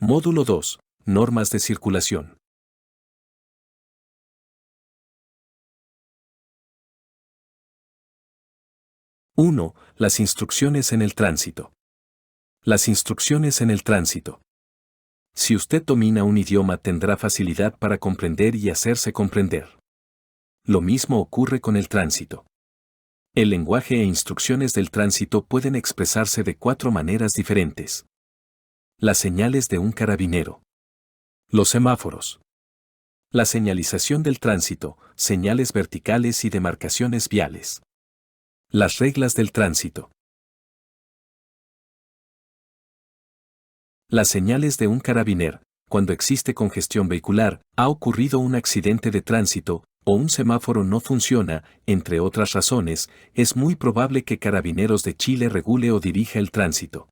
Módulo 2. Normas de circulación. 1. Las instrucciones en el tránsito. Las instrucciones en el tránsito. Si usted domina un idioma tendrá facilidad para comprender y hacerse comprender. Lo mismo ocurre con el tránsito. El lenguaje e instrucciones del tránsito pueden expresarse de 4 maneras diferentes. Las señales de un carabinero. Los semáforos. La señalización del tránsito, señales verticales y demarcaciones viales. Las reglas del tránsito. Las señales de un carabiner. Cuando existe congestión vehicular, ha ocurrido un accidente de tránsito, o un semáforo no funciona, entre otras razones, es muy probable que Carabineros de Chile regule o dirija el tránsito.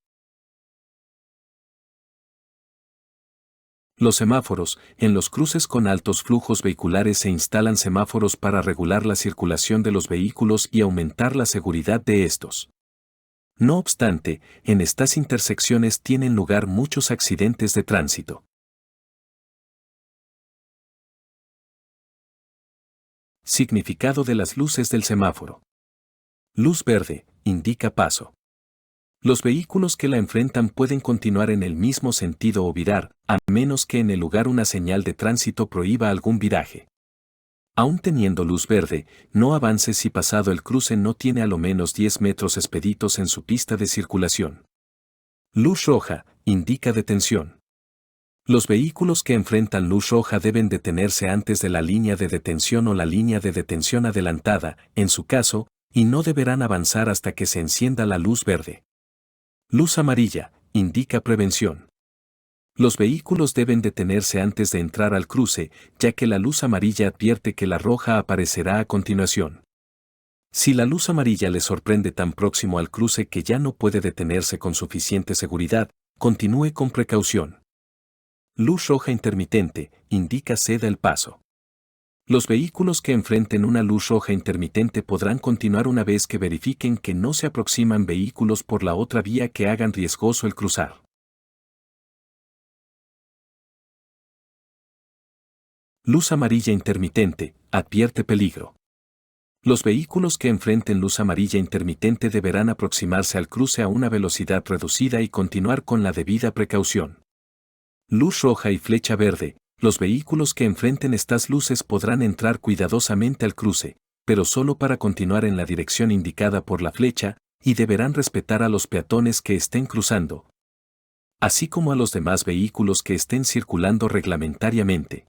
Los semáforos. En los cruces con altos flujos vehiculares se instalan semáforos para regular la circulación de los vehículos y aumentar la seguridad de estos. No obstante, en estas intersecciones tienen lugar muchos accidentes de tránsito. Significado de las luces del semáforo. Luz verde, indica paso. Los vehículos que la enfrentan pueden continuar en el mismo sentido o virar, a menos que en el lugar una señal de tránsito prohíba algún viraje. Aún teniendo luz verde, no avance si pasado el cruce no tiene a lo menos 10 metros expeditos en su pista de circulación. Luz roja, indica detención. Los vehículos que enfrentan luz roja deben detenerse antes de la línea de detención o la línea de detención adelantada, en su caso, y no deberán avanzar hasta que se encienda la luz verde. Luz amarilla, indica prevención. Los vehículos deben detenerse antes de entrar al cruce, ya que la luz amarilla advierte que la roja aparecerá a continuación. Si la luz amarilla le sorprende tan próximo al cruce que ya no puede detenerse con suficiente seguridad, continúe con precaución. Luz roja intermitente, indica ceda el paso. Los vehículos que enfrenten una luz roja intermitente podrán continuar una vez que verifiquen que no se aproximan vehículos por la otra vía que hagan riesgoso el cruzar. Luz amarilla intermitente, advierte peligro. Los vehículos que enfrenten luz amarilla intermitente deberán aproximarse al cruce a una velocidad reducida y continuar con la debida precaución. Luz roja y flecha verde. Los vehículos que enfrenten estas luces podrán entrar cuidadosamente al cruce, pero solo para continuar en la dirección indicada por la flecha, y deberán respetar a los peatones que estén cruzando, así como a los demás vehículos que estén circulando reglamentariamente.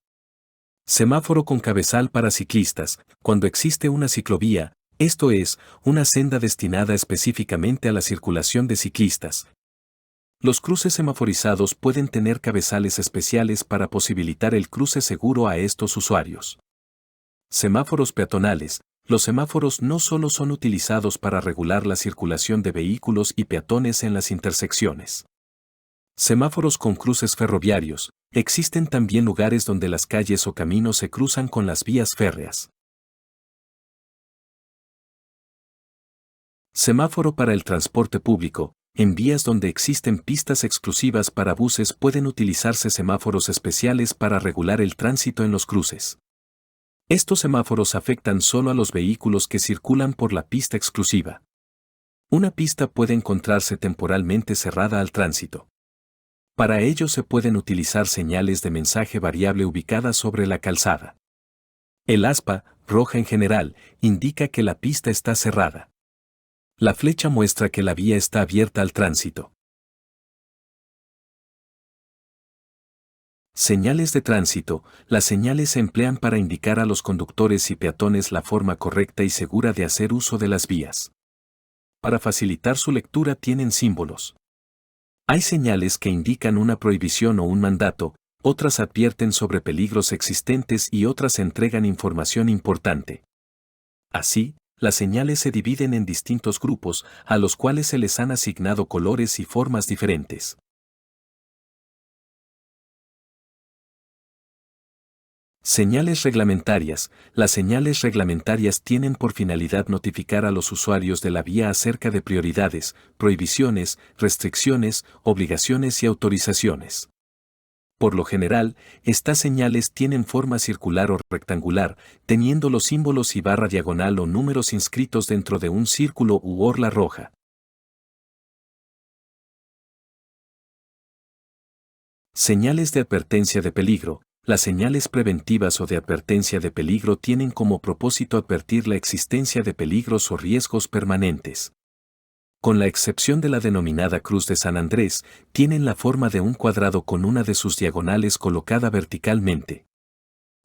Semáforo con cabezal para ciclistas. Cuando existe una ciclovía, esto es, una senda destinada específicamente a la circulación de ciclistas. Los cruces semaforizados pueden tener cabezales especiales para posibilitar el cruce seguro a estos usuarios. Semáforos peatonales. Los semáforos no solo son utilizados para regular la circulación de vehículos y peatones en las intersecciones. Semáforos con cruces ferroviarios. Existen también lugares donde las calles o caminos se cruzan con las vías férreas. Semáforo para el transporte público. En vías donde existen pistas exclusivas para buses pueden utilizarse semáforos especiales para regular el tránsito en los cruces. Estos semáforos afectan solo a los vehículos que circulan por la pista exclusiva. Una pista puede encontrarse temporalmente cerrada al tránsito. Para ello se pueden utilizar señales de mensaje variable ubicadas sobre la calzada. El aspa, roja en general, indica que la pista está cerrada. La flecha muestra que la vía está abierta al tránsito. Señales de tránsito. Las señales se emplean para indicar a los conductores y peatones la forma correcta y segura de hacer uso de las vías. Para facilitar su lectura tienen símbolos. Hay señales que indican una prohibición o un mandato, otras advierten sobre peligros existentes y otras entregan información importante. Así, las señales se dividen en distintos grupos, a los cuales se les han asignado colores y formas diferentes. Señales reglamentarias. Las señales reglamentarias tienen por finalidad notificar a los usuarios de la vía acerca de prioridades, prohibiciones, restricciones, obligaciones y autorizaciones. Por lo general, estas señales tienen forma circular o rectangular, teniendo los símbolos y barra diagonal o números inscritos dentro de un círculo u orla roja. Señales de advertencia de peligro. Las señales preventivas o de advertencia de peligro tienen como propósito advertir la existencia de peligros o riesgos permanentes. Con la excepción de la denominada Cruz de San Andrés, tienen la forma de un cuadrado con una de sus diagonales colocada verticalmente.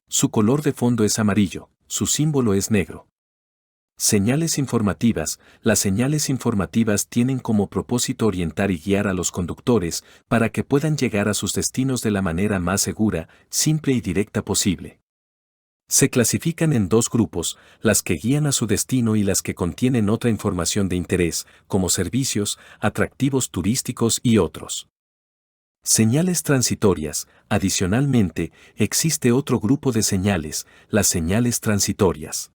Su color de fondo es amarillo, su símbolo es negro. Señales informativas. Las señales informativas tienen como propósito orientar y guiar a los conductores para que puedan llegar a sus destinos de la manera más segura, simple y directa posible. Se clasifican en dos grupos, las que guían a su destino y las que contienen otra información de interés, como servicios, atractivos turísticos y otros. Señales transitorias. Adicionalmente, existe otro grupo de señales, las señales transitorias.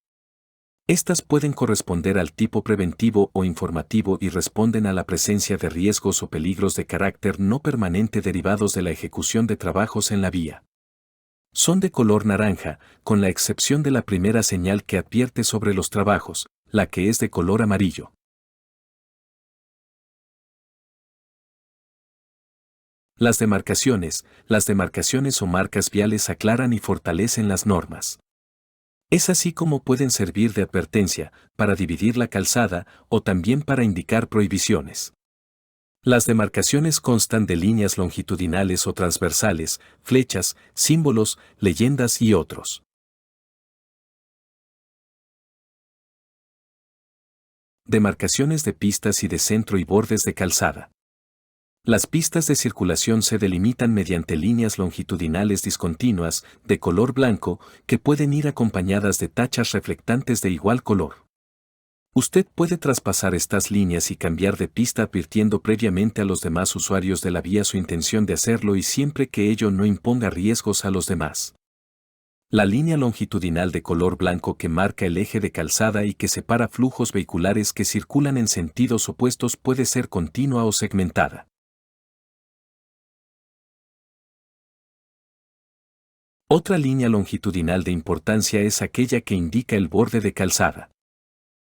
Estas pueden corresponder al tipo preventivo o informativo y responden a la presencia de riesgos o peligros de carácter no permanente derivados de la ejecución de trabajos en la vía. Son de color naranja, con la excepción de la primera señal que advierte sobre los trabajos, la que es de color amarillo. Las demarcaciones o marcas viales aclaran y fortalecen las normas. Es así como pueden servir de advertencia, para dividir la calzada o también para indicar prohibiciones. Las demarcaciones constan de líneas longitudinales o transversales, flechas, símbolos, leyendas y otros. Demarcaciones de pistas y de centro y bordes de calzada. Las pistas de circulación se delimitan mediante líneas longitudinales discontinuas, de color blanco, que pueden ir acompañadas de tachas reflectantes de igual color. Usted puede traspasar estas líneas y cambiar de pista advirtiendo previamente a los demás usuarios de la vía su intención de hacerlo y siempre que ello no imponga riesgos a los demás. La línea longitudinal de color blanco que marca el eje de calzada y que separa flujos vehiculares que circulan en sentidos opuestos puede ser continua o segmentada. Otra línea longitudinal de importancia es aquella que indica el borde de calzada.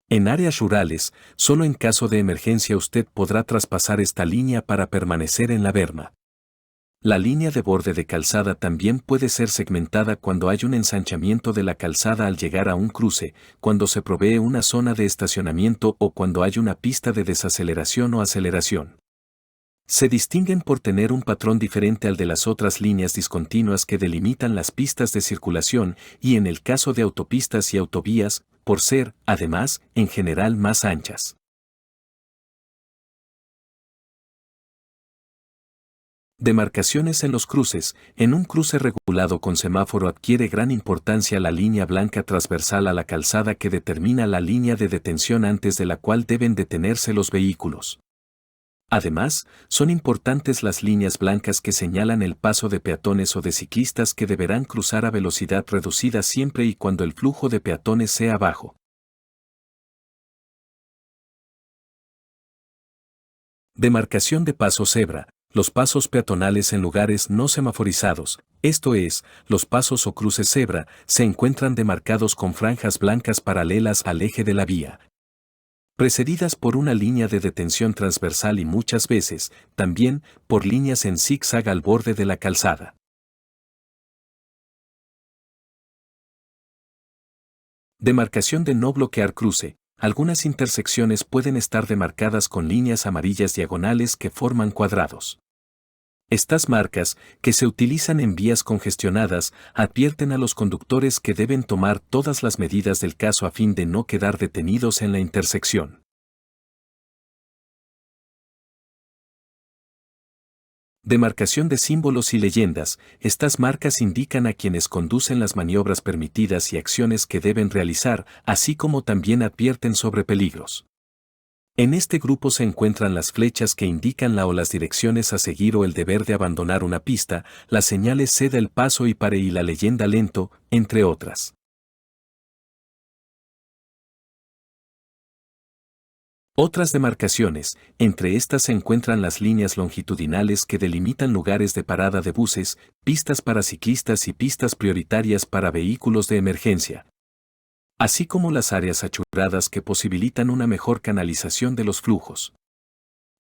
En áreas rurales, solo en caso de emergencia usted podrá traspasar esta línea para permanecer en la berma. La línea de borde de calzada también puede ser segmentada cuando hay un ensanchamiento de la calzada al llegar a un cruce, cuando se provee una zona de estacionamiento o cuando hay una pista de desaceleración o aceleración. Se distinguen por tener un patrón diferente al de las otras líneas discontinuas que delimitan las pistas de circulación y en el caso de autopistas y autovías, por ser, además, en general más anchas. Demarcaciones en los cruces. En un cruce regulado con semáforo adquiere gran importancia la línea blanca transversal a la calzada que determina la línea de detención antes de la cual deben detenerse los vehículos. Además, son importantes las líneas blancas que señalan el paso de peatones o de ciclistas que deberán cruzar a velocidad reducida siempre y cuando el flujo de peatones sea bajo. Demarcación de paso cebra. Los pasos peatonales en lugares no semaforizados, esto es, los pasos o cruces cebra, se encuentran demarcados con franjas blancas paralelas al eje de la vía, precedidas por una línea de detención transversal y muchas veces, también, por líneas en zigzag al borde de la calzada. Demarcación de no bloquear cruce. Algunas intersecciones pueden estar demarcadas con líneas amarillas diagonales que forman cuadrados. Estas marcas, que se utilizan en vías congestionadas, advierten a los conductores que deben tomar todas las medidas del caso a fin de no quedar detenidos en la intersección. Demarcación de símbolos y leyendas. Estas marcas indican a quienes conducen las maniobras permitidas y acciones que deben realizar, así como también advierten sobre peligros. En este grupo se encuentran las flechas que indican la o las direcciones a seguir o el deber de abandonar una pista, las señales ceda el paso y pare y la leyenda lento, entre otras. Otras demarcaciones, entre estas se encuentran las líneas longitudinales que delimitan lugares de parada de buses, pistas para ciclistas y pistas prioritarias para vehículos de emergencia, así como las áreas achurradas que posibilitan una mejor canalización de los flujos.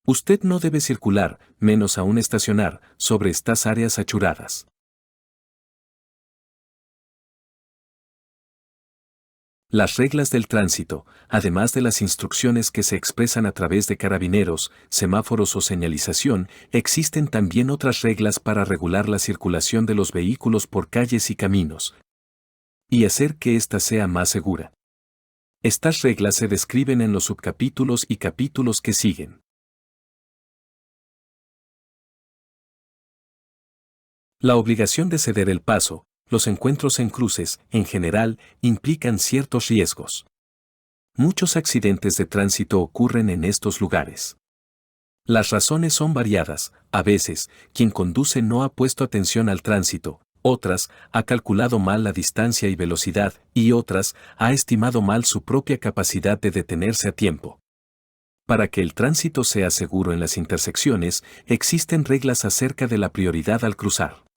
Usted no debe circular, menos aún estacionar, sobre estas áreas achurradas. Las reglas del tránsito, además de las instrucciones que se expresan a través de carabineros, semáforos o señalización, existen también otras reglas para regular la circulación de los vehículos por calles y caminos, y hacer que ésta sea más segura. Estas reglas se describen en los subcapítulos y capítulos que siguen. La obligación de ceder el paso. Los encuentros en cruces, en general, implican ciertos riesgos. Muchos accidentes de tránsito ocurren en estos lugares. Las razones son variadas, a veces, quien conduce no ha puesto atención al tránsito, otras, ha calculado mal la distancia y velocidad, y otras, ha estimado mal su propia capacidad de detenerse a tiempo. Para que el tránsito sea seguro en las intersecciones, existen reglas acerca de la prioridad al cruzar.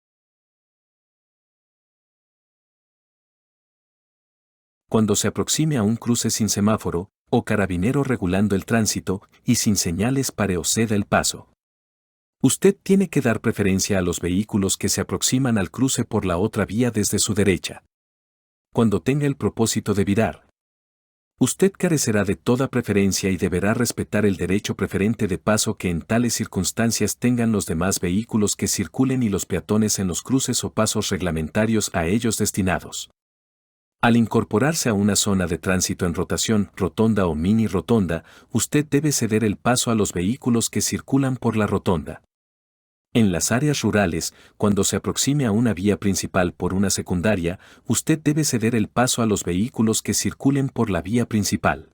Cuando se aproxime a un cruce sin semáforo, o carabinero regulando el tránsito, y sin señales pare o ceda el paso. Usted tiene que dar preferencia a los vehículos que se aproximan al cruce por la otra vía desde su derecha. Cuando tenga el propósito de virar, usted carecerá de toda preferencia y deberá respetar el derecho preferente de paso que en tales circunstancias tengan los demás vehículos que circulen y los peatones en los cruces o pasos reglamentarios a ellos destinados. Al incorporarse a una zona de tránsito en rotación, rotonda o mini rotonda, usted debe ceder el paso a los vehículos que circulan por la rotonda. En las áreas rurales, cuando se aproxime a una vía principal por una secundaria, usted debe ceder el paso a los vehículos que circulen por la vía principal.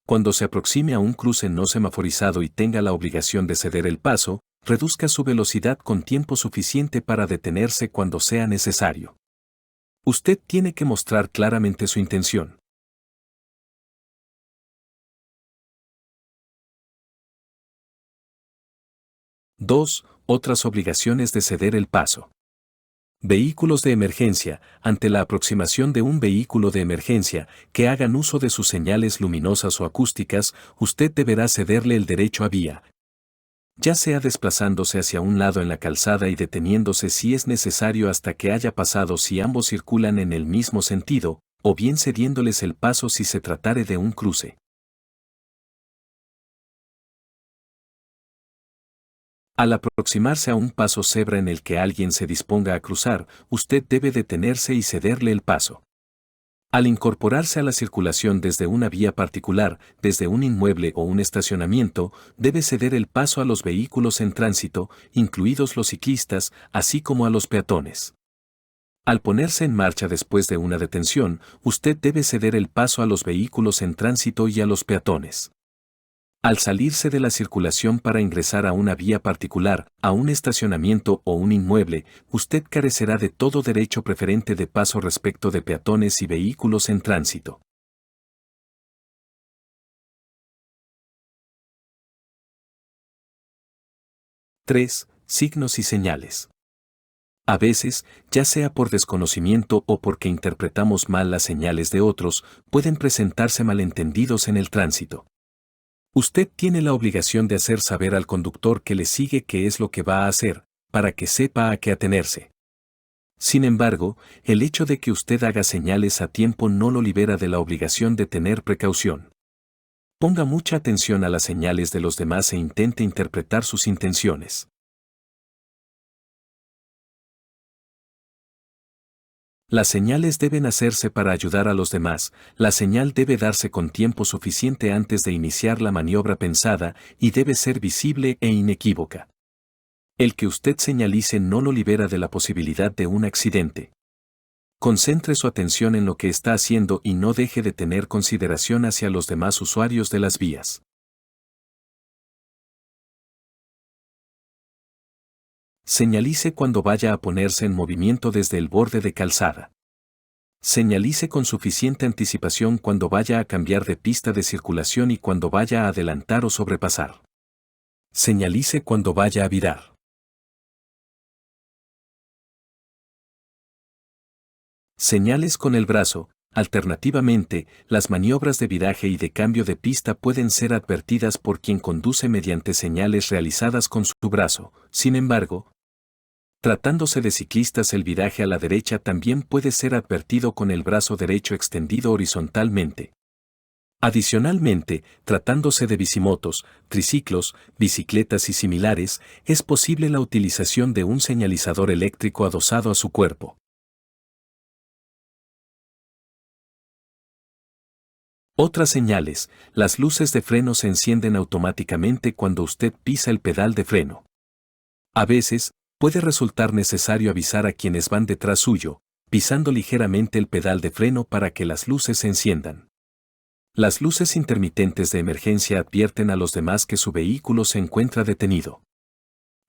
Cuando se aproxime a un cruce no semaforizado y tenga la obligación de ceder el paso, reduzca su velocidad con tiempo suficiente para detenerse cuando sea necesario. Usted tiene que mostrar claramente su intención. 2. Otras obligaciones de ceder el paso. Vehículos de emergencia. Ante la aproximación de un vehículo de emergencia que hagan uso de sus señales luminosas o acústicas, usted deberá cederle el derecho a vía, ya sea desplazándose hacia un lado en la calzada y deteniéndose si es necesario hasta que haya pasado si ambos circulan en el mismo sentido, o bien cediéndoles el paso si se tratare de un cruce. Al aproximarse a un paso cebra en el que alguien se disponga a cruzar, usted debe detenerse y cederle el paso. Al incorporarse a la circulación desde una vía particular, desde un inmueble o un estacionamiento, debe ceder el paso a los vehículos en tránsito, incluidos los ciclistas, así como a los peatones. Al ponerse en marcha después de una detención, usted debe ceder el paso a los vehículos en tránsito y a los peatones. Al salirse de la circulación para ingresar a una vía particular, a un estacionamiento o un inmueble, usted carecerá de todo derecho preferente de paso respecto de peatones y vehículos en tránsito. Tres. Signos y señales. A veces, ya sea por desconocimiento o porque interpretamos mal las señales de otros, pueden presentarse malentendidos en el tránsito. Usted tiene la obligación de hacer saber al conductor que le sigue qué es lo que va a hacer, para que sepa a qué atenerse. Sin embargo, el hecho de que usted haga señales a tiempo no lo libera de la obligación de tener precaución. Ponga mucha atención a las señales de los demás e intente interpretar sus intenciones. Las señales deben hacerse para ayudar a los demás, la señal debe darse con tiempo suficiente antes de iniciar la maniobra pensada y debe ser visible e inequívoca. El que usted señalice no lo libera de la posibilidad de un accidente. Concentre su atención en lo que está haciendo y no deje de tener consideración hacia los demás usuarios de las vías. Señalice cuando vaya a ponerse en movimiento desde el borde de calzada. Señalice con suficiente anticipación cuando vaya a cambiar de pista de circulación y cuando vaya a adelantar o sobrepasar. Señalice cuando vaya a virar. Señales con el brazo. Alternativamente, las maniobras de viraje y de cambio de pista pueden ser advertidas por quien conduce mediante señales realizadas con su brazo. Sin embargo, tratándose de ciclistas, el viraje a la derecha también puede ser advertido con el brazo derecho extendido horizontalmente. Adicionalmente, tratándose de bicimotos, triciclos, bicicletas y similares, es posible la utilización de un señalizador eléctrico adosado a su cuerpo. Otras señales: las luces de freno se encienden automáticamente cuando usted pisa el pedal de freno. A veces, puede resultar necesario avisar a quienes van detrás suyo, pisando ligeramente el pedal de freno para que las luces se enciendan. Las luces intermitentes de emergencia advierten a los demás que su vehículo se encuentra detenido.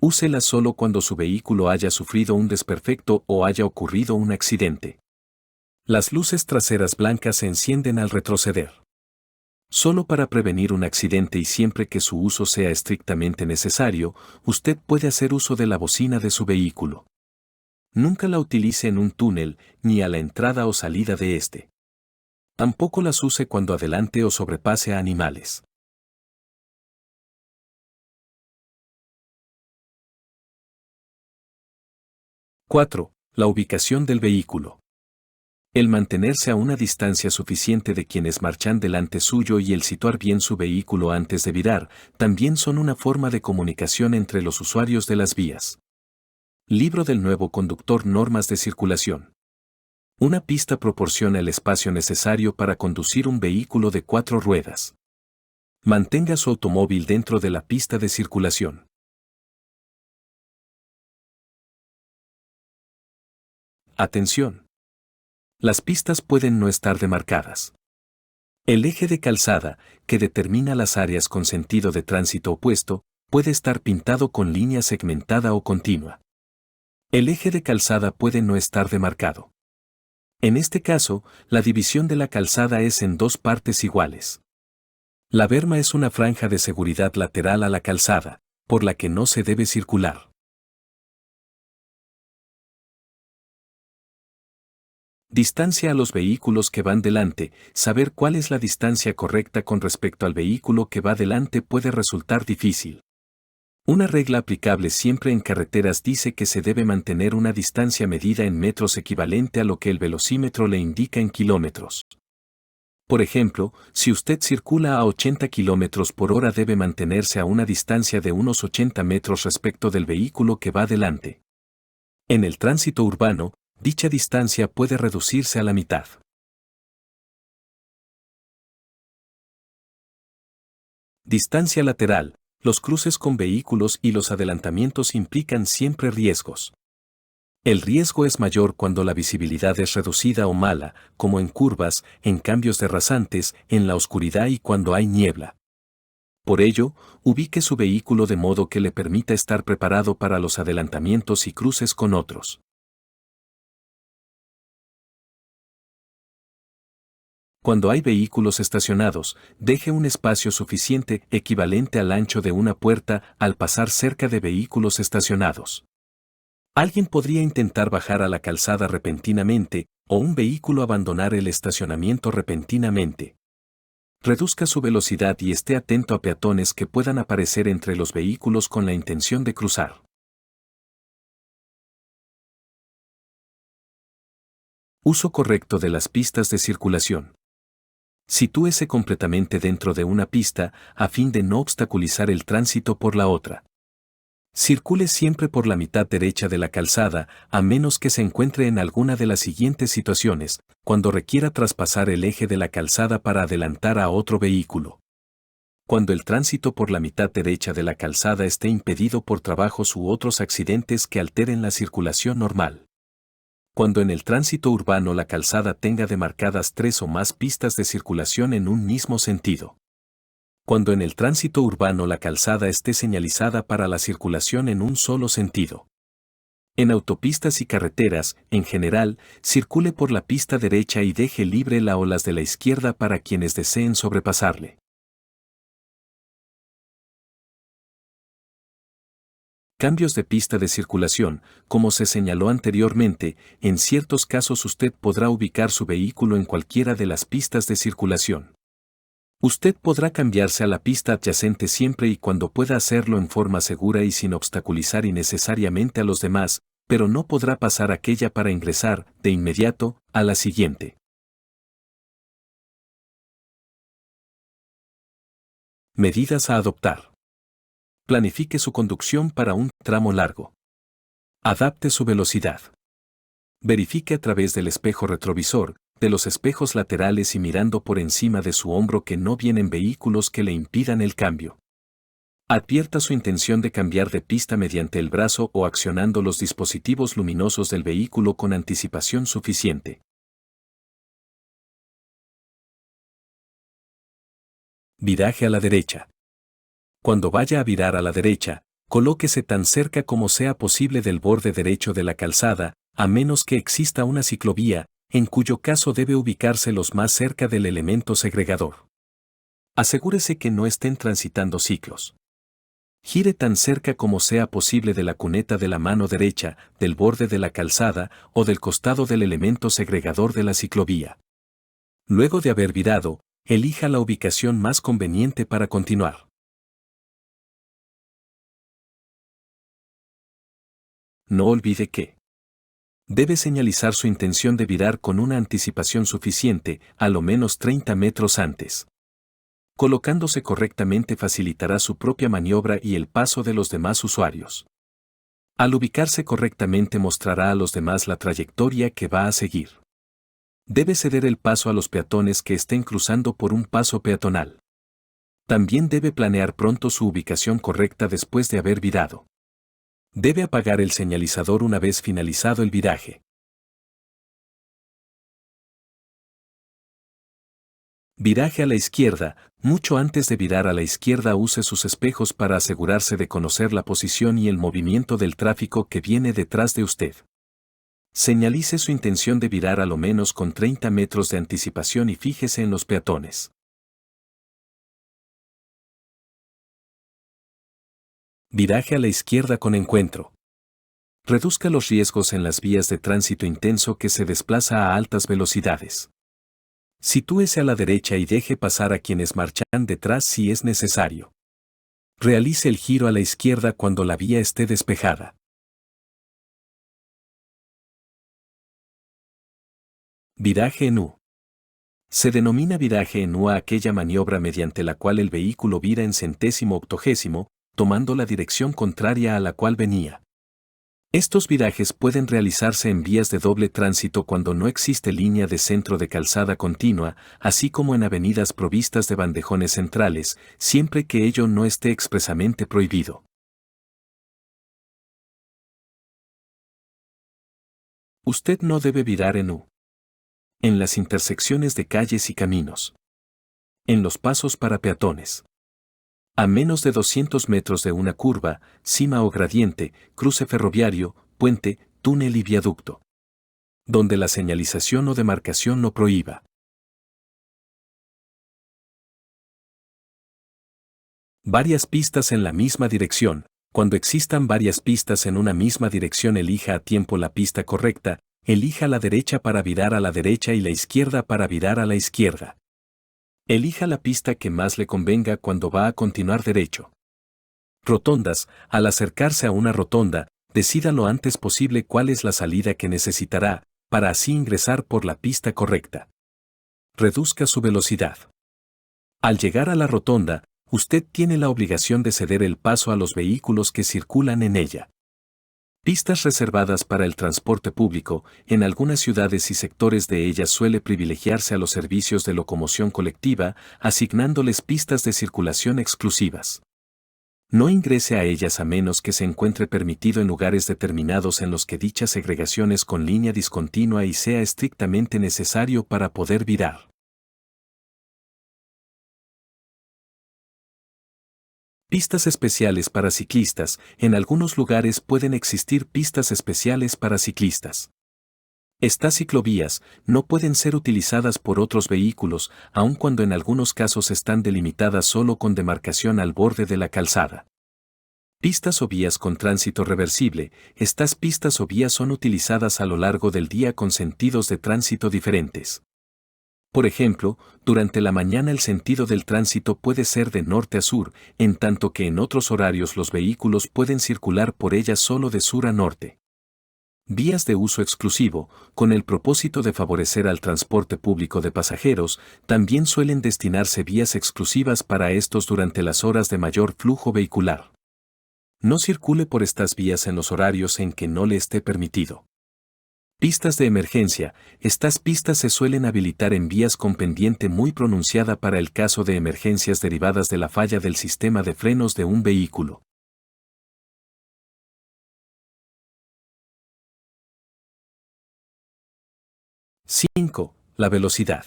Úselas solo cuando su vehículo haya sufrido un desperfecto o haya ocurrido un accidente. Las luces traseras blancas se encienden al retroceder. Solo para prevenir un accidente y siempre que su uso sea estrictamente necesario, usted puede hacer uso de la bocina de su vehículo. Nunca la utilice en un túnel, ni a la entrada o salida de este. Tampoco las use cuando adelante o sobrepase a animales. ¡4! La ubicación del vehículo. El mantenerse a una distancia suficiente de quienes marchan delante suyo y el situar bien su vehículo antes de virar, también son una forma de comunicación entre los usuarios de las vías. Libro del nuevo conductor: Normas de circulación. Una pista proporciona el espacio necesario para conducir un vehículo de 4 ruedas. Mantenga su automóvil dentro de la pista de circulación. Atención: las pistas pueden no estar demarcadas. El eje de calzada, que determina las áreas con sentido de tránsito opuesto, puede estar pintado con línea segmentada o continua. El eje de calzada puede no estar demarcado. En este caso, la división de la calzada es en 2 partes iguales. La berma es una franja de seguridad lateral a la calzada, por la que no se debe circular. Distancia a los vehículos que van delante. Saber cuál es la distancia correcta con respecto al vehículo que va delante puede resultar difícil. Una regla aplicable siempre en carreteras dice que se debe mantener una distancia medida en metros equivalente a lo que el velocímetro le indica en kilómetros. Por ejemplo, si usted circula a 80 km por hora, debe mantenerse a una distancia de unos 80 metros respecto del vehículo que va delante. En el tránsito urbano, dicha distancia puede reducirse a la mitad. Distancia lateral. Los cruces con vehículos y los adelantamientos implican siempre riesgos. El riesgo es mayor cuando la visibilidad es reducida o mala, como en curvas, en cambios de rasantes, en la oscuridad y cuando hay niebla. Por ello, ubique su vehículo de modo que le permita estar preparado para los adelantamientos y cruces con otros. Cuando hay vehículos estacionados, deje un espacio suficiente, equivalente al ancho de una puerta, al pasar cerca de vehículos estacionados. Alguien podría intentar bajar a la calzada repentinamente, o un vehículo abandonar el estacionamiento repentinamente. Reduzca su velocidad y esté atento a peatones que puedan aparecer entre los vehículos con la intención de cruzar. Uso correcto de las pistas de circulación. Sitúese completamente dentro de una pista, a fin de no obstaculizar el tránsito por la otra. Circule siempre por la mitad derecha de la calzada, a menos que se encuentre en alguna de las siguientes situaciones: cuando requiera traspasar el eje de la calzada para adelantar a otro vehículo. Cuando el tránsito por la mitad derecha de la calzada esté impedido por trabajos u otros accidentes que alteren la circulación normal. Cuando en el tránsito urbano la calzada tenga demarcadas 3 o más pistas de circulación en un mismo sentido. Cuando en el tránsito urbano la calzada esté señalizada para la circulación en un solo sentido. En autopistas y carreteras, en general, circule por la pista derecha y deje libre la o las de la izquierda para quienes deseen sobrepasarle. Cambios de pista de circulación. Como se señaló anteriormente, en ciertos casos usted podrá ubicar su vehículo en cualquiera de las pistas de circulación. Usted podrá cambiarse a la pista adyacente siempre y cuando pueda hacerlo en forma segura y sin obstaculizar innecesariamente a los demás, pero no podrá pasar aquella para ingresar, de inmediato, a la siguiente. Medidas a adoptar. Planifique su conducción para un tramo largo. Adapte su velocidad. Verifique a través del espejo retrovisor, de los espejos laterales y mirando por encima de su hombro que no vienen vehículos que le impidan el cambio. Advierta su intención de cambiar de pista mediante el brazo o accionando los dispositivos luminosos del vehículo con anticipación suficiente. Viraje a la derecha. Cuando vaya a virar a la derecha, colóquese tan cerca como sea posible del borde derecho de la calzada, a menos que exista una ciclovía, en cuyo caso debe ubicarse los más cerca del elemento segregador. Asegúrese que no estén transitando ciclos. Gire tan cerca como sea posible de la cuneta de la mano derecha, del borde de la calzada o del costado del elemento segregador de la ciclovía. Luego de haber virado, elija la ubicación más conveniente para continuar. No olvide que debe señalizar su intención de virar con una anticipación suficiente, a lo menos 30 metros antes. Colocándose correctamente facilitará su propia maniobra y el paso de los demás usuarios. Al ubicarse correctamente mostrará a los demás la trayectoria que va a seguir. Debe ceder el paso a los peatones que estén cruzando por un paso peatonal. También debe planear pronto su ubicación correcta después de haber virado. Debe apagar el señalizador una vez finalizado el viraje. Viraje a la izquierda. Mucho antes de virar a la izquierda use sus espejos para asegurarse de conocer la posición y el movimiento del tráfico que viene detrás de usted. Señalice su intención de virar a lo menos con 30 metros de anticipación y fíjese en los peatones. Viraje a la izquierda con encuentro. Reduzca los riesgos en las vías de tránsito intenso que se desplaza a altas velocidades. Sitúese a la derecha y deje pasar a quienes marchan detrás si es necesario. Realice el giro a la izquierda cuando la vía esté despejada. Viraje en U. Se denomina viraje en U a aquella maniobra mediante la cual el vehículo vira en centésimo octogésimo, tomando la dirección contraria a la cual venía. Estos virajes pueden realizarse en vías de doble tránsito cuando no existe línea de centro de calzada continua, así como en avenidas provistas de bandejones centrales, siempre que ello no esté expresamente prohibido. Usted no debe virar en U. En las intersecciones de calles y caminos. En los pasos para peatones. A menos de 200 metros de una curva, cima o gradiente, cruce ferroviario, puente, túnel y viaducto. Donde la señalización o demarcación lo prohíba. Varias pistas en la misma dirección. Cuando existan varias pistas en una misma dirección, elija a tiempo la pista correcta, elija la derecha para virar a la derecha y la izquierda para virar a la izquierda. Elija la pista que más le convenga cuando va a continuar derecho. Rotondas. Al acercarse a una rotonda, decida lo antes posible cuál es la salida que necesitará, para así ingresar por la pista correcta. Reduzca su velocidad. Al llegar a la rotonda, usted tiene la obligación de ceder el paso a los vehículos que circulan en ella. Pistas reservadas para el transporte público. En algunas ciudades y sectores de ellas suele privilegiarse a los servicios de locomoción colectiva, asignándoles pistas de circulación exclusivas. No ingrese a ellas a menos que se encuentre permitido en lugares determinados en los que dicha segregación es con línea discontinua y sea estrictamente necesario para poder virar. Pistas especiales para ciclistas. En algunos lugares pueden existir pistas especiales para ciclistas. Estas ciclovías no pueden ser utilizadas por otros vehículos, aun cuando en algunos casos están delimitadas solo con demarcación al borde de la calzada. Pistas o vías con tránsito reversible. Estas pistas o vías son utilizadas a lo largo del día con sentidos de tránsito diferentes. Por ejemplo, durante la mañana el sentido del tránsito puede ser de norte a sur, en tanto que en otros horarios los vehículos pueden circular por ellas solo de sur a norte. Vías de uso exclusivo, con el propósito de favorecer al transporte público de pasajeros, también suelen destinarse vías exclusivas para estos durante las horas de mayor flujo vehicular. No circule por estas vías en los horarios en que no le esté permitido. Pistas de emergencia. Estas pistas se suelen habilitar en vías con pendiente muy pronunciada para el caso de emergencias derivadas de la falla del sistema de frenos de un vehículo. ¡5! La velocidad.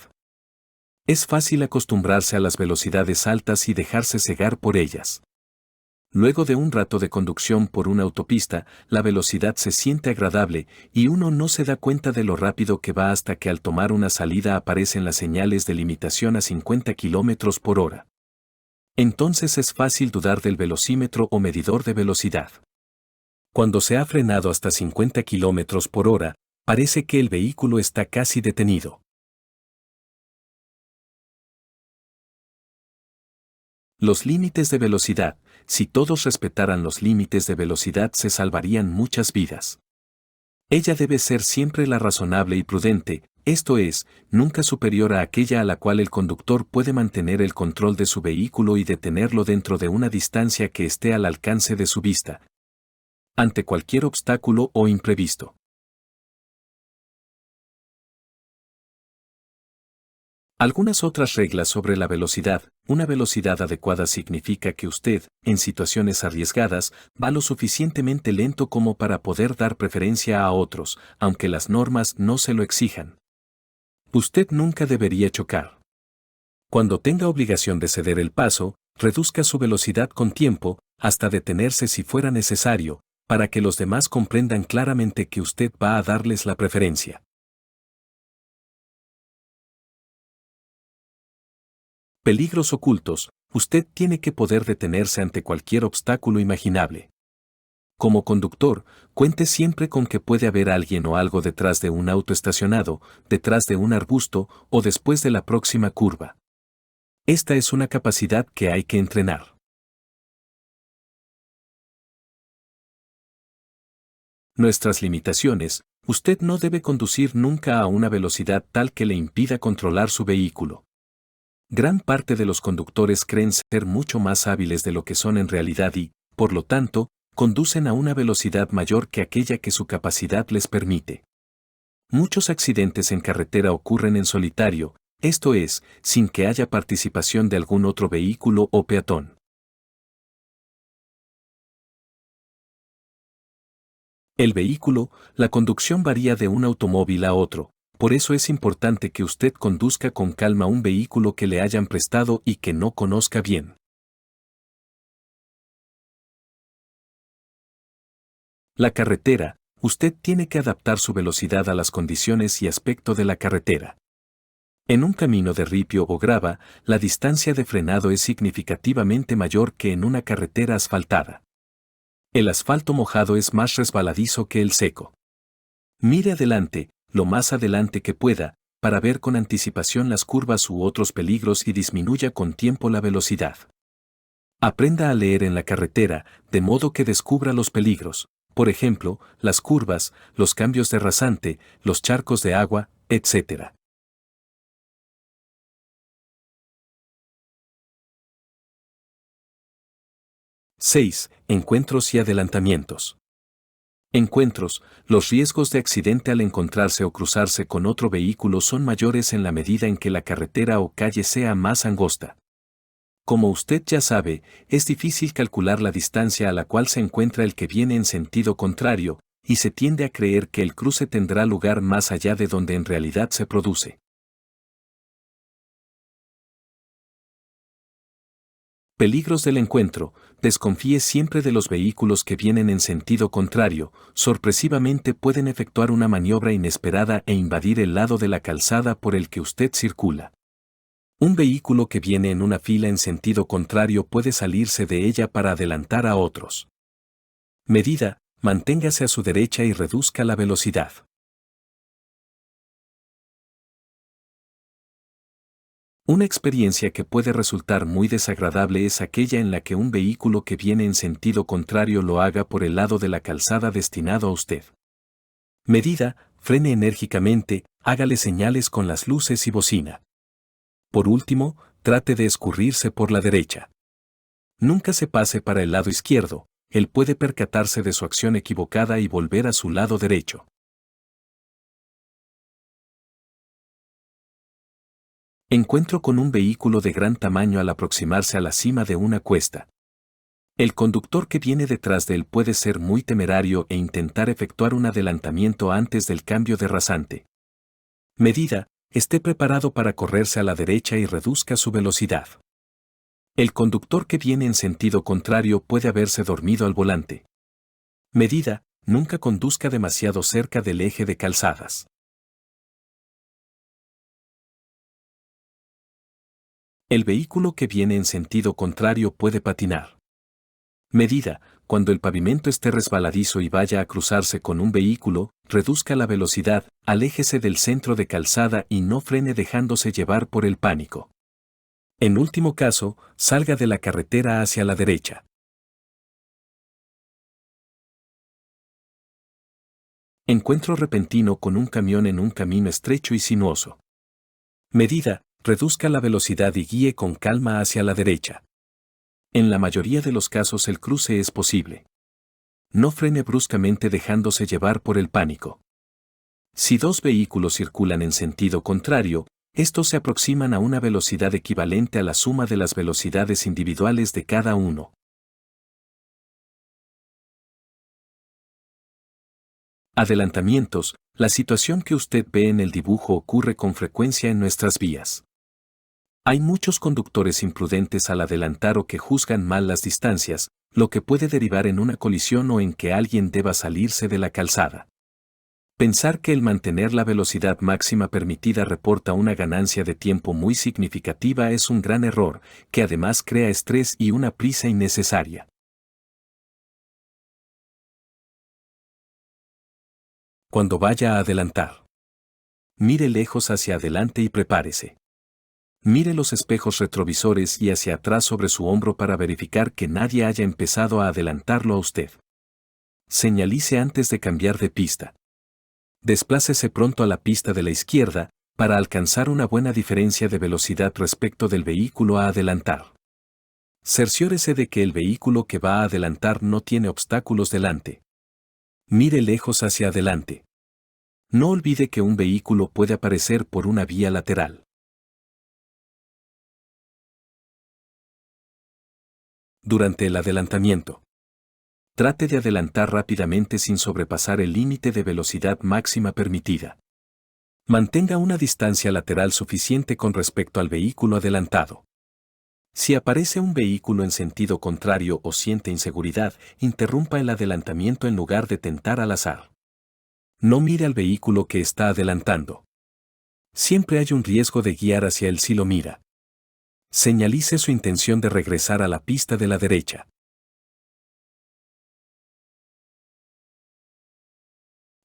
Es fácil acostumbrarse a las velocidades altas y dejarse cegar por ellas. Luego de un rato de conducción por una autopista, la velocidad se siente agradable y uno no se da cuenta de lo rápido que va hasta que al tomar una salida aparecen las señales de limitación a 50 km por hora. Entonces es fácil dudar del velocímetro o medidor de velocidad. Cuando se ha frenado hasta 50 km por hora, parece que el vehículo está casi detenido. Los límites de velocidad. Si todos respetaran los límites de velocidad se salvarían muchas vidas. Ella debe ser siempre la razonable y prudente, esto es, nunca superior a aquella a la cual el conductor puede mantener el control de su vehículo y detenerlo dentro de una distancia que esté al alcance de su vista, ante cualquier obstáculo o imprevisto. Algunas otras reglas sobre la velocidad. Una velocidad adecuada significa que usted, en situaciones arriesgadas, va lo suficientemente lento como para poder dar preferencia a otros, aunque las normas no se lo exijan. Usted nunca debería chocar. Cuando tenga obligación de ceder el paso, reduzca su velocidad con tiempo, hasta detenerse si fuera necesario, para que los demás comprendan claramente que usted va a darles la preferencia. Peligros ocultos. Usted tiene que poder detenerse ante cualquier obstáculo imaginable. Como conductor, cuente siempre con que puede haber alguien o algo detrás de un auto estacionado, detrás de un arbusto o después de la próxima curva. Esta es una capacidad que hay que entrenar. Nuestras limitaciones. Usted no debe conducir nunca a una velocidad tal que le impida controlar su vehículo. Gran parte de los conductores creen ser mucho más hábiles de lo que son en realidad y, por lo tanto, conducen a una velocidad mayor que aquella que su capacidad les permite. Muchos accidentes en carretera ocurren en solitario, esto es, sin que haya participación de algún otro vehículo o peatón. El vehículo, la conducción varía de un automóvil a otro. Por eso es importante que usted conduzca con calma un vehículo que le hayan prestado y que no conozca bien. La carretera. Usted tiene que adaptar su velocidad a las condiciones y aspecto de la carretera. En un camino de ripio o grava, la distancia de frenado es significativamente mayor que en una carretera asfaltada. El asfalto mojado es más resbaladizo que el seco. Mire adelante, lo más adelante que pueda, para ver con anticipación las curvas u otros peligros y disminuya con tiempo la velocidad. Aprenda a leer en la carretera, de modo que descubra los peligros, por ejemplo, las curvas, los cambios de rasante, los charcos de agua, etc. ¡6! Encuentros y adelantamientos. Encuentros. Los riesgos de accidente al encontrarse o cruzarse con otro vehículo son mayores en la medida en que la carretera o calle sea más angosta. Como usted ya sabe, es difícil calcular la distancia a la cual se encuentra el que viene en sentido contrario, y se tiende a creer que el cruce tendrá lugar más allá de donde en realidad se produce. Peligros del encuentro. Desconfíe siempre de los vehículos que vienen en sentido contrario, sorpresivamente pueden efectuar una maniobra inesperada e invadir el lado de la calzada por el que usted circula. Un vehículo que viene en una fila en sentido contrario puede salirse de ella para adelantar a otros. Medida: manténgase a su derecha y reduzca la velocidad. Una experiencia que puede resultar muy desagradable es aquella en la que un vehículo que viene en sentido contrario lo haga por el lado de la calzada destinado a usted. Medida: frene enérgicamente, hágale señales con las luces y bocina. Por último, trate de escurrirse por la derecha. Nunca se pase para el lado izquierdo, él puede percatarse de su acción equivocada y volver a su lado derecho. Encuentro con un vehículo de gran tamaño al aproximarse a la cima de una cuesta. El conductor que viene detrás de él puede ser muy temerario e intentar efectuar un adelantamiento antes del cambio de rasante. Medida: esté preparado para correrse a la derecha y reduzca su velocidad. El conductor que viene en sentido contrario puede haberse dormido al volante. Medida: nunca conduzca demasiado cerca del eje de calzadas. El vehículo que viene en sentido contrario puede patinar. Medida: cuando el pavimento esté resbaladizo y vaya a cruzarse con un vehículo, reduzca la velocidad, aléjese del centro de calzada y no frene dejándose llevar por el pánico. En último caso, salga de la carretera hacia la derecha. Encuentro repentino con un camión en un camino estrecho y sinuoso. Medida: reduzca la velocidad y guíe con calma hacia la derecha. En la mayoría de los casos el cruce es posible. No frene bruscamente dejándose llevar por el pánico. Si dos vehículos circulan en sentido contrario, estos se aproximan a una velocidad equivalente a la suma de las velocidades individuales de cada uno. Adelantamientos: la situación que usted ve en el dibujo ocurre con frecuencia en nuestras vías. Hay muchos conductores imprudentes al adelantar o que juzgan mal las distancias, lo que puede derivar en una colisión o en que alguien deba salirse de la calzada. Pensar que el mantener la velocidad máxima permitida reporta una ganancia de tiempo muy significativa es un gran error, que además crea estrés y una prisa innecesaria. Cuando vaya a adelantar, mire lejos hacia adelante y prepárese. Mire los espejos retrovisores y hacia atrás sobre su hombro para verificar que nadie haya empezado a adelantarlo a usted. Señalice antes de cambiar de pista. Desplácese pronto a la pista de la izquierda, para alcanzar una buena diferencia de velocidad respecto del vehículo a adelantar. Cerciórese de que el vehículo que va a adelantar no tiene obstáculos delante. Mire lejos hacia adelante. No olvide que un vehículo puede aparecer por una vía lateral. Durante el adelantamiento, trate de adelantar rápidamente sin sobrepasar el límite de velocidad máxima permitida. Mantenga una distancia lateral suficiente con respecto al vehículo adelantado. Si aparece un vehículo en sentido contrario o siente inseguridad, interrumpa el adelantamiento en lugar de tentar al azar. No mire al vehículo que está adelantando. Siempre hay un riesgo de guiar hacia él si lo mira. Señalice su intención de regresar a la pista de la derecha.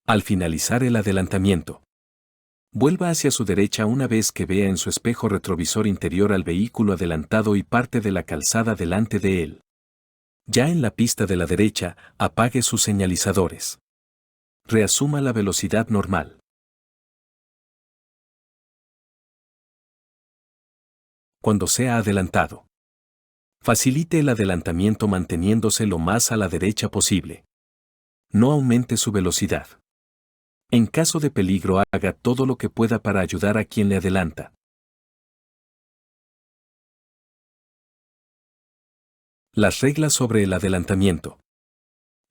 Al finalizar el adelantamiento, vuelva hacia su derecha una vez que vea en su espejo retrovisor interior al vehículo adelantado y parte de la calzada delante de él. Ya en la pista de la derecha, apague sus señalizadores. Reasuma la velocidad normal. Cuando sea adelantado, facilite el adelantamiento manteniéndose lo más a la derecha posible. No aumente su velocidad. En caso de peligro, haga todo lo que pueda para ayudar a quien le adelanta. Las reglas sobre el adelantamiento.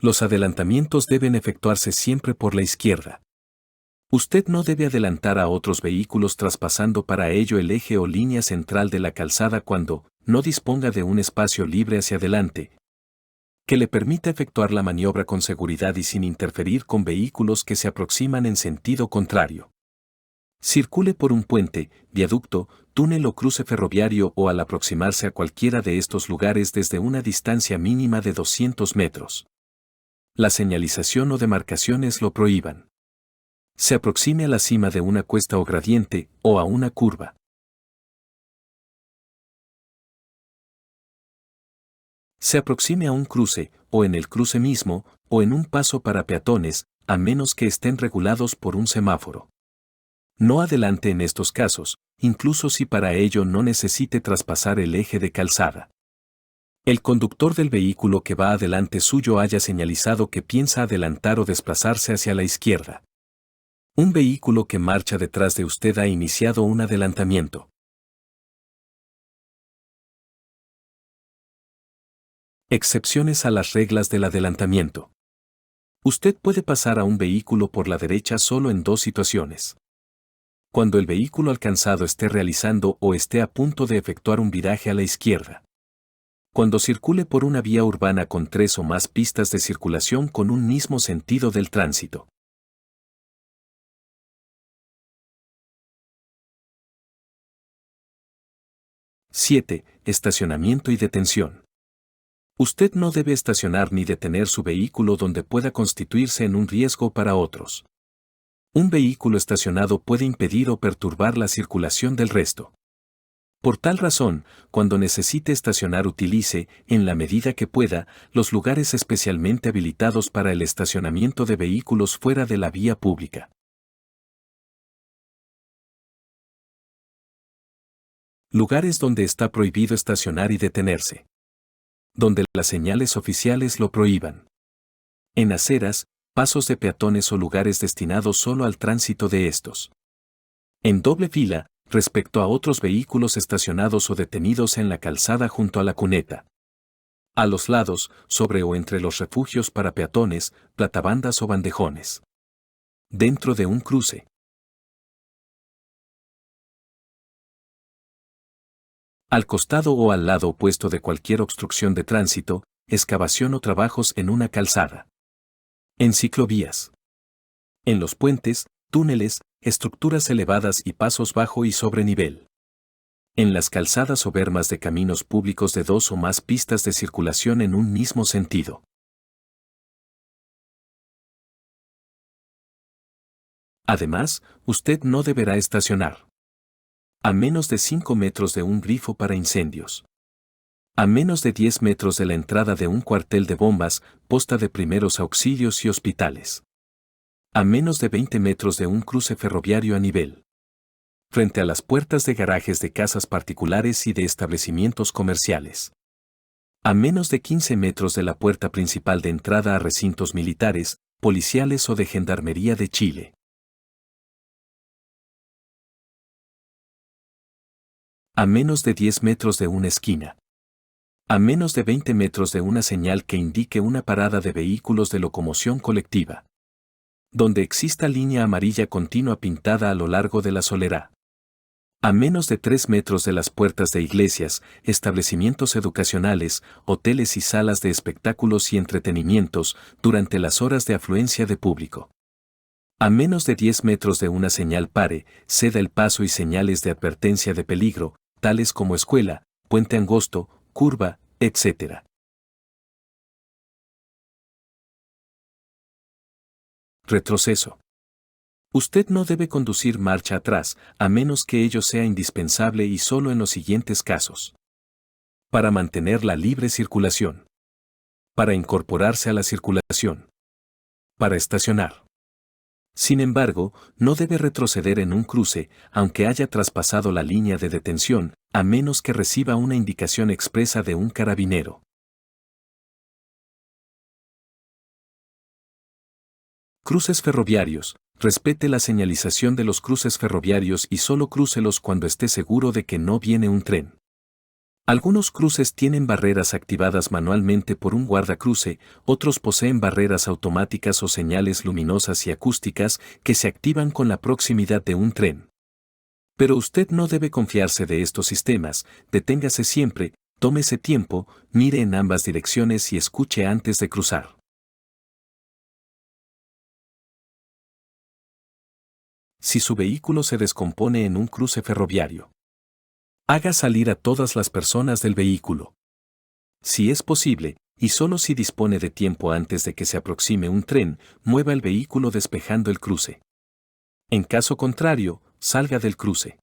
Los adelantamientos deben efectuarse siempre por la izquierda. Usted no debe adelantar a otros vehículos traspasando para ello el eje o línea central de la calzada cuando no disponga de un espacio libre hacia adelante, que le permita efectuar la maniobra con seguridad y sin interferir con vehículos que se aproximan en sentido contrario. Circule por un puente, viaducto, túnel o cruce ferroviario o al aproximarse a cualquiera de estos lugares desde una distancia mínima de 200 metros. La señalización o demarcaciones lo prohíban. Se aproxime a la cima de una cuesta o gradiente o a una curva. Se aproxime a un cruce, o en el cruce mismo, o en un paso para peatones, a menos que estén regulados por un semáforo. No adelante en estos casos, incluso si para ello no necesite traspasar el eje de calzada. El conductor del vehículo que va adelante suyo haya señalizado que piensa adelantar o desplazarse hacia la izquierda. Un vehículo que marcha detrás de usted ha iniciado un adelantamiento. Excepciones a las reglas del adelantamiento. Usted puede pasar a un vehículo por la derecha solo en dos situaciones. Cuando el vehículo alcanzado esté realizando o esté a punto de efectuar un viraje a la izquierda. Cuando circule por una vía urbana con 3 o más pistas de circulación con un mismo sentido del tránsito. (7) Estacionamiento y detención. Usted no debe estacionar ni detener su vehículo donde pueda constituirse en un riesgo para otros. Un vehículo estacionado puede impedir o perturbar la circulación del resto. Por tal razón, cuando necesite estacionar utilice, en la medida que pueda, los lugares especialmente habilitados para el estacionamiento de vehículos fuera de la vía pública. Lugares donde está prohibido estacionar y detenerse. Donde las señales oficiales lo prohíban. En aceras, pasos de peatones o lugares destinados solo al tránsito de estos. En doble fila, respecto a otros vehículos estacionados o detenidos en la calzada junto a la cuneta. A los lados, sobre o entre los refugios para peatones, platabandas o bandejones. Dentro de un cruce. Al costado o al lado opuesto de cualquier obstrucción de tránsito, excavación o trabajos en una calzada. En ciclovías. En los puentes, túneles, estructuras elevadas y pasos bajo y sobre nivel. En las calzadas o bermas de caminos públicos de 2 o más pistas de circulación en un mismo sentido. Además, usted no deberá estacionar a menos de 5 metros de un grifo para incendios. A menos de 10 metros de la entrada de un cuartel de bombas, posta de primeros auxilios y hospitales. A menos de 20 metros de un cruce ferroviario a nivel. Frente a las puertas de garajes de casas particulares y de establecimientos comerciales. A menos de 15 metros de la puerta principal de entrada a recintos militares, policiales o de Gendarmería de Chile. A menos de 10 metros de una esquina. A menos de 20 metros de una señal que indique una parada de vehículos de locomoción colectiva. Donde exista línea amarilla continua pintada a lo largo de la solera. A menos de 3 metros de las puertas de iglesias, establecimientos educacionales, hoteles y salas de espectáculos y entretenimientos, durante las horas de afluencia de público. A menos de 10 metros de una señal pare, ceda el paso y señales de advertencia de peligro, tales como escuela, puente angosto, curva, etc. Retroceso. Usted no debe conducir marcha atrás, a menos que ello sea indispensable y solo en los siguientes casos. Para mantener la libre circulación. Para incorporarse a la circulación. Para estacionar. Sin embargo, no debe retroceder en un cruce, aunque haya traspasado la línea de detención, a menos que reciba una indicación expresa de un carabinero. Cruces ferroviarios. Respete la señalización de los cruces ferroviarios y solo crúcelos cuando esté seguro de que no viene un tren. Algunos cruces tienen barreras activadas manualmente por un guardacruce, otros poseen barreras automáticas o señales luminosas y acústicas que se activan con la proximidad de un tren. Pero usted no debe confiarse de estos sistemas, deténgase siempre, tómese tiempo, mire en ambas direcciones y escuche antes de cruzar. Si su vehículo se descompone en un cruce ferroviario, haga salir a todas las personas del vehículo. Si es posible, y solo si dispone de tiempo antes de que se aproxime un tren, mueva el vehículo despejando el cruce. En caso contrario, salga del cruce.